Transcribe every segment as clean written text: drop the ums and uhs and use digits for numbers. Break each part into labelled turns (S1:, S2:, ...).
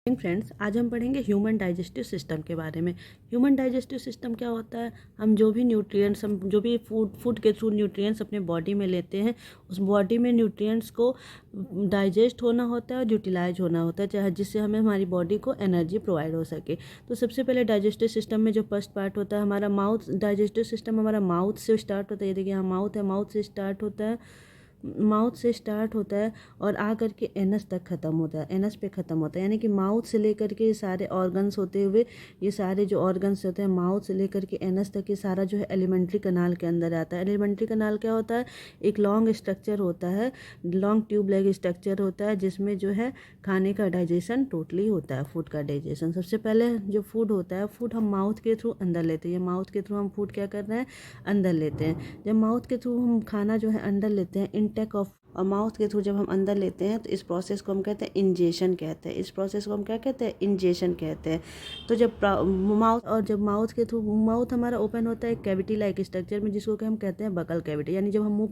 S1: Friends, आज हम पढ़ेंगे ह्यूमन डाइजेस्टिव सिस्टम के बारे में। ह्यूमन डाइजेस्टिव सिस्टम क्या होता है? हम जो भी न्यूट्रिएंट्स हम जो भी फूड के थ्रू न्यूट्रिएंट्स अपने बॉडी में लेते हैं, उस बॉडी में न्यूट्रिएंट्स को डाइजेस्ट होना होता है और यूटिलाइज होना होता है, चाहे जिससे हमें हमारी बॉडी को एनर्जी प्रोवाइड हो सके। तो सबसे पहले डाइजेस्टिव सिस्टम में जो फर्स्ट पार्ट होता है हमारा माउथ। डाइजेस्टिव सिस्टम हमारा माउथ से स्टार्ट होता है। ये देखिए, यहाँ माउथ है, माउथ से स्टार्ट होता है, माउथ से स्टार्ट होता है और आ करके एनस तक ख़त्म होता है, एनस पे ख़त्म होता है। यानी कि माउथ से लेकर के ये सारे ऑर्गन्स होते हुए, ये सारे जो ऑर्गन्स होते हैं माउथ से लेकर के एनस तक, ये सारा जो है एलिमेंट्री कनाल के अंदर आता है। एलिमेंट्री कनाल क्या होता है? एक लॉन्ग स्ट्रक्चर होता है, लॉन्ग ट्यूब लाइक स्ट्रक्चर होता है, जिसमें जो है खाने का डाइजेशन टोटली होता है, फूड का डाइजेशन। सबसे पहले जो फूड होता है, फूड हम माउथ के थ्रू अंदर लेते हैं। माउथ के थ्रू हम फूड क्या कर रहे हैं? अंदर लेते हैं। जब माउथ के थ्रू हम खाना जो है अंदर लेते हैं, इनटेक ऑफ, और माउथ के थ्रू जब हम अंदर लेते हैं तो इस प्रोसेस को हम कहते हैं इंजेशन कहते हैं। इस प्रोसेस को हम क्या कहते हैं? इंजेशन कहते हैं। तो जब माउथ के थ्रू, माउथ हमारा ओपन होता है एक कैविटी लाइक स्ट्रक्चर में, जिसको कि हम कहते हैं बकल कैविटी। यानी जब हम मुंह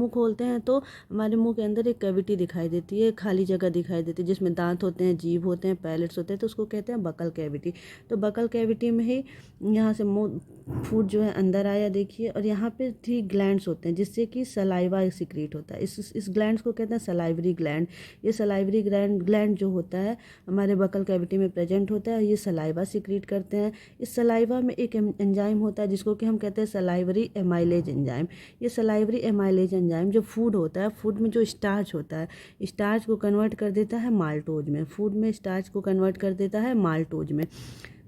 S1: खोलते हैं तो हमारे मुंह के अंदर एक कैविटी दिखाई देती है, खाली जगह दिखाई देती है, जिसमें दांत होते हैं, जीभ होते हैं, पैलेट्स होते हैं, तो उसको कहते हैं बकल कैविटी। तो बकल कैविटी में ही यहाँ से मुंह फूड जो है अंदर आया, देखिए, और यहाँ पे 3 ग्लैंड्स होते हैं, जिससे कि सलाइवा सिक्रीट होता है। इस ग्लैंड्स को कहते हैं सलाइवरी ग्लैंड। ये सलाइवरी ग्लैंड जो होता है हमारे बकल कैविटी में प्रेजेंट होता है, ये सलाइवा सिक्रीट करते हैं। इस सलाइवा में एक एंजाइम होता है जिसको कि हम कहते हैं सलाइवरी एमाइलेज एंजाइम। ये सलाइवरी एमाइलेज एंजाइम जो फूड होता है, फूड में जो स्टार्च होता है, स्टार्च को कन्वर्ट कर देता है माल्टोज में। फूड में स्टार्च को कन्वर्ट कर देता है माल्टोज में।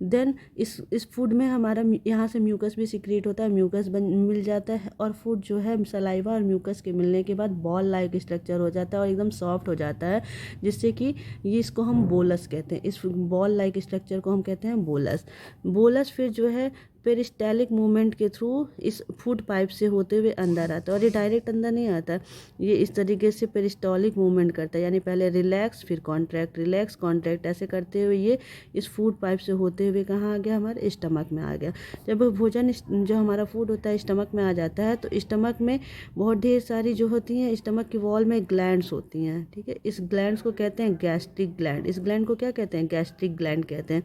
S1: देन इस फूड में हमारा यहाँ से म्यूकस भी सिक्रीट होता है, म्यूकस मिल जाता है, और फूड जो है सलाइवा और म्यूकस के मिलने के बाद बॉल लाइक स्ट्रक्चर हो जाता है और एकदम सॉफ्ट हो जाता है, जिससे कि ये इसको हम बोलस कहते हैं। इस बॉल लाइक स्ट्रक्चर को हम कहते हैं बोलस। बोलस फिर जो है पेरिस्टालिक मूवमेंट के थ्रू इस फूड पाइप से होते हुए अंदर आता है, और ये डायरेक्ट अंदर नहीं आता, ये इस तरीके से पेरिस्टालिक मूवमेंट करता है। यानी पहले रिलैक्स फिर कॉन्ट्रैक्ट, रिलैक्स कॉन्ट्रैक्ट, ऐसे करते हुए ये इस फूड पाइप से होते हुए कहाँ आ गया? हमारे स्टमक में आ गया। जब भोजन जो हमारा फूड होता है स्टमक में आ जाता है, तो स्टमक में बहुत ढेर सारी जो होती हैं, स्टमक की वॉल में ग्लैंड्स होती हैं, ठीक है। इस ग्लैंड्स को कहते हैं गैस्ट्रिक ग्लैंड। इस ग्लैंड को क्या कहते हैं? गैस्ट्रिक ग्लैंड कहते हैं।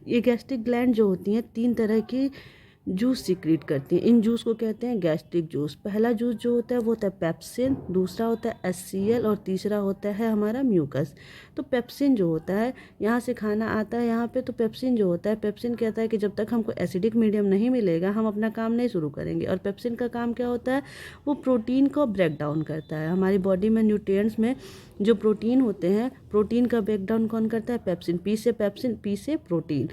S1: ये गैस्ट्रिक ग्लैंड जो होती हैं 3 तरह की जूस सिक्रीट करती हैं। इन जूस को कहते हैं गैस्ट्रिक जूस। पहला जूस जो होता है वो होता है पेप्सिन, दूसरा होता है HCl, और तीसरा होता है हमारा म्यूकस। तो पेप्सिन जो होता है, यहाँ से खाना आता है यहाँ पे, तो पेप्सिन जो होता है, पेप्सिन कहता है कि जब तक हमको एसिडिक मीडियम नहीं मिलेगा हम अपना काम नहीं शुरू करेंगे। और पेप्सिन का काम क्या होता है? वो प्रोटीन को ब्रेक डाउन करता है। हमारी बॉडी में न्यूट्रिएंट्स में जो प्रोटीन होते हैं, प्रोटीन का ब्रेक डाउन कौन करता है? पेप्सिन। पी से प्रोटीन।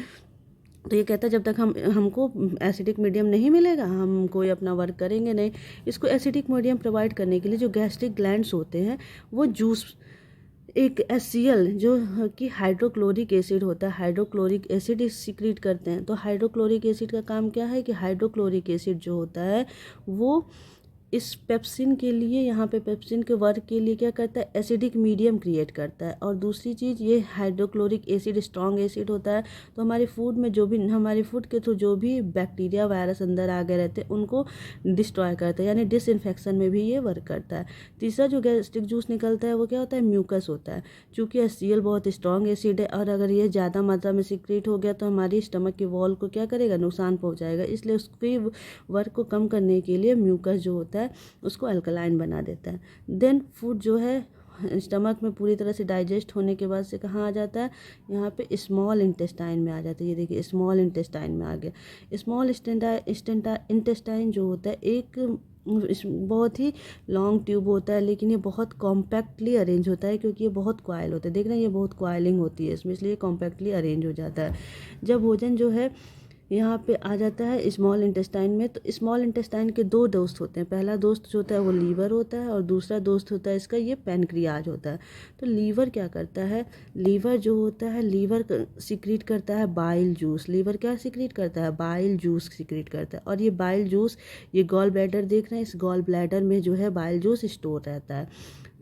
S1: तो ये कहता है जब तक हमको एसिडिक मीडियम नहीं मिलेगा हम कोई अपना वर्क करेंगे नहीं। इसको एसिडिक मीडियम प्रोवाइड करने के लिए जो गैस्ट्रिक ग्लैंड्स होते हैं वो जूस, एक HCl जो कि हाइड्रोक्लोरिक एसिड होता है, हाइड्रोक्लोरिक एसिड सिक्रीट करते हैं। तो हाइड्रोक्लोरिक एसिड का काम क्या है कि हाइड्रोक्लोरिक एसिड जो होता है वो इस पेप्सिन के लिए, यहाँ पे पेप्सिन के वर्क के लिए क्या करता है? एसिडिक मीडियम क्रिएट करता है। और दूसरी चीज़, ये हाइड्रोक्लोरिक एसिड स्ट्रॉन्ग एसिड होता है, तो हमारे फूड में जो भी, हमारे फूड के थ्रू जो भी बैक्टीरिया वायरस अंदर आ गए रहते हैं उनको डिस्ट्रॉय करता है, यानी डिसइंफेक्शन में भी ये वर्क करता है। तीसरा जो गैस्ट्रिक जूस निकलता है वो क्या होता है? म्यूकस होता है। चूँकि HCl बहुत स्ट्रॉन्ग एसिड है, और अगर ये ज़्यादा मात्रा में सिक्रीट हो गया तो हमारी स्टमक की वॉल को क्या करेगा? नुकसान पहुँचाएगा। इसलिए उसकी वर्क को कम करने के लिए म्यूकस जो होता है उसको अल्कलाइन बना देता है। देन फूड जो है स्टमक में पूरी तरह से डाइजेस्ट होने के बाद से कहाँ आ जाता है? यहाँ पे स्मॉल इंटेस्टाइन में आ जाता है। ये देखिए, स्मॉल इंटेस्टाइन में आ गया। स्मॉल इंटेस्टाइन जो होता है एक बहुत ही लॉन्ग ट्यूब होता है, लेकिन ये बहुत कॉम्पैक्टली अरेंज होता है, क्योंकि ये बहुत कॉयल होता है। देख रहे हैं, ये बहुत कॉयलिंग होती है इसमें, इसलिए कॉम्पैक्टली अरेंज हो जाता है। जब भोजन जो है यहाँ पे आ जाता है स्मॉल इंटेस्टाइन में, तो स्मॉल इंटेस्टाइन के 2 दोस्त होते हैं। पहला दोस्त जो होता है वो लीवर होता है, और दूसरा दोस्त होता है इसका ये पैनक्रियाज होता है। तो लीवर क्या करता है? लीवर जो होता है, लीवर सिक्रीट करता है बाइल जूस। लीवर क्या सिक्रीट करता है? बाइल जूस सिक्रीट करता है। और ये बाइल जूस, ये गॉल ब्लैडर देख रहे हैं, इस गॉल ब्लैडर में जो है बाइल जूस स्टोर रहता है।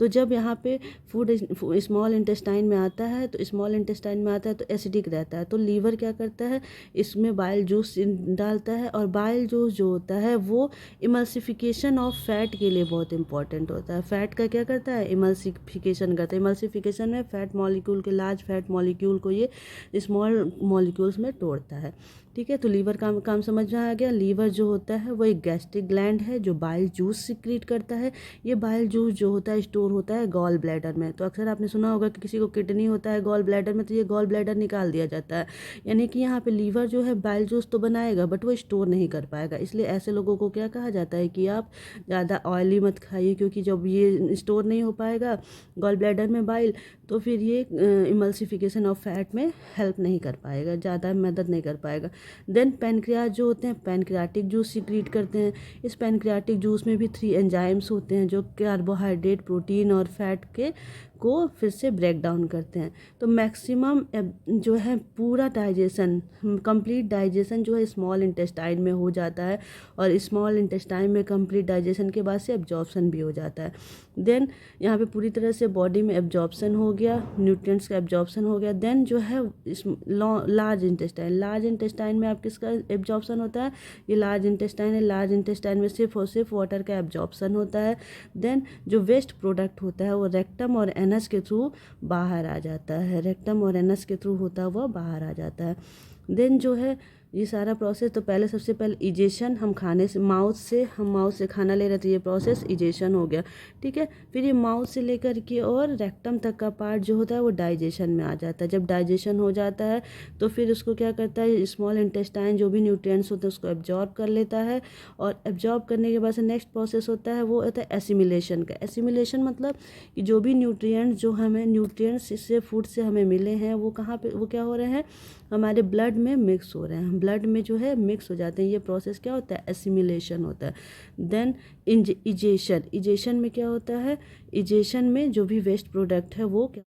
S1: तो जब यहाँ पे फूड स्मॉल इंटेस्टाइन में आता है तो स्मॉल इंटेस्टाइन में आता है तो एसिडिक रहता है, तो लीवर क्या करता है, इसमें बाइल जूस डालता है। और बाइल जूस जो होता है वो इमल्सिफिकेशन ऑफ फैट के लिए बहुत इंपॉर्टेंट होता है। फैट का क्या करता है, इमल्सिफिकेशन करता है। इमल्सिफिकेशन में फैट मॉलिक्यूल के, लार्ज फैट मॉलिक्यूल को ये स्मॉल मॉलिक्यूल्स में तोड़ता है। ठीक है, तो लीवर का काम समझ में आ गया। लीवर जो होता है वो एक गैस्ट्रिक ग्लैंड है जो बाइल जूस सिक्रीट करता है। ये बाइल जूस जो होता है स्टोर होता है गॉल ब्लैडर में। तो अक्सर आपने सुना होगा कि किसी को किडनी होता है गॉल ब्लैडर में, तो ये गॉल ब्लैडर निकाल दिया जाता है। यानी कि यहाँ पे लीवर जो है बाइल जूस तो बनाएगा बट वो स्टोर नहीं कर पाएगा। इसलिए ऐसे लोगों को क्या कहा जाता है कि आप ज़्यादा ऑयली मत खाइए, क्योंकि जब ये स्टोर नहीं हो पाएगा गॉल ब्लैडर में बाइल, तो फिर ये इमल्सिफिकेशन ऑफ फैट में हेल्प नहीं कर पाएगा, ज़्यादा मदद नहीं कर पाएगा। देन पैनक्रियाज जो होते हैं पैनक्रियाटिक जूस सिक्रीट करते हैं। इस पैनक्रियाटिक जूस में भी 3 एंजाइम्स होते हैं जो कार्बोहाइड्रेट, प्रोटीन और फैट को फिर से ब्रेक डाउन करते हैं। तो मैक्सिमम जो है पूरा डाइजेशन, कंप्लीट डाइजेशन जो है स्मॉल इंटेस्टाइन में हो जाता है, और स्मॉल इंटेस्टाइन में कंप्लीट डाइजेशन के बाद से एब्जॉर्प्शन भी हो जाता है। देन यहाँ पे पूरी तरह से बॉडी में एब्जॉर्प्शन हो गया, न्यूट्रिएंट्स का एब्जॉर्प्शन हो गया। देन जो है लार्ज इंटेस्टाइन में आप किसका एब्जॉर्प्शन होता है, ये लार्ज इंटेस्टाइन है। लार्ज इंटेस्टाइन में सिर्फ और सिर्फ वाटर का एब्जॉर्प्शन होता है। देन जो वेस्ट प्रोडक्ट होता है वो रेक्टम और एनस के थ्रू बाहर आ जाता है, रेक्टम और एनस के थ्रू होता हुआ बाहर आ जाता है। देन जो है ये सारा प्रोसेस, तो पहले सबसे पहले इजेशन, हम खाने से माउथ से खाना ले रहे थे, ये प्रोसेस इजेशन हो गया। ठीक है, फिर ये माउथ से लेकर के और रेक्टम तक का पार्ट जो होता है वो डाइजेशन में आ जाता है। जब डाइजेशन हो जाता है तो फिर उसको क्या करता है, स्मॉल इंटेस्टाइन जो भी न्यूट्रिएंट्स होते हैं उसको एब्जॉर्ब कर लेता है। और एब्जॉर्ब करने के बाद से नेक्स्ट प्रोसेस होता है वो होता है एसिमिलेशन का। एसिमिलेशन मतलब कि जो भी न्यूट्रिएंट्स जो हमें न्यूट्रिएंट्स इससे फूड से हमें मिले हैं वो कहाँ पे, वो क्या हो रहे हैं, हमारे ब्लड में मिक्स हो रहे हैं, ब्लड में जो है मिक्स हो जाते हैं। ये प्रोसेस क्या होता है, एसिमिलेशन होता है। देन इजेशन में क्या होता है, इजेशन में जो भी वेस्ट प्रोडक्ट है वो क्या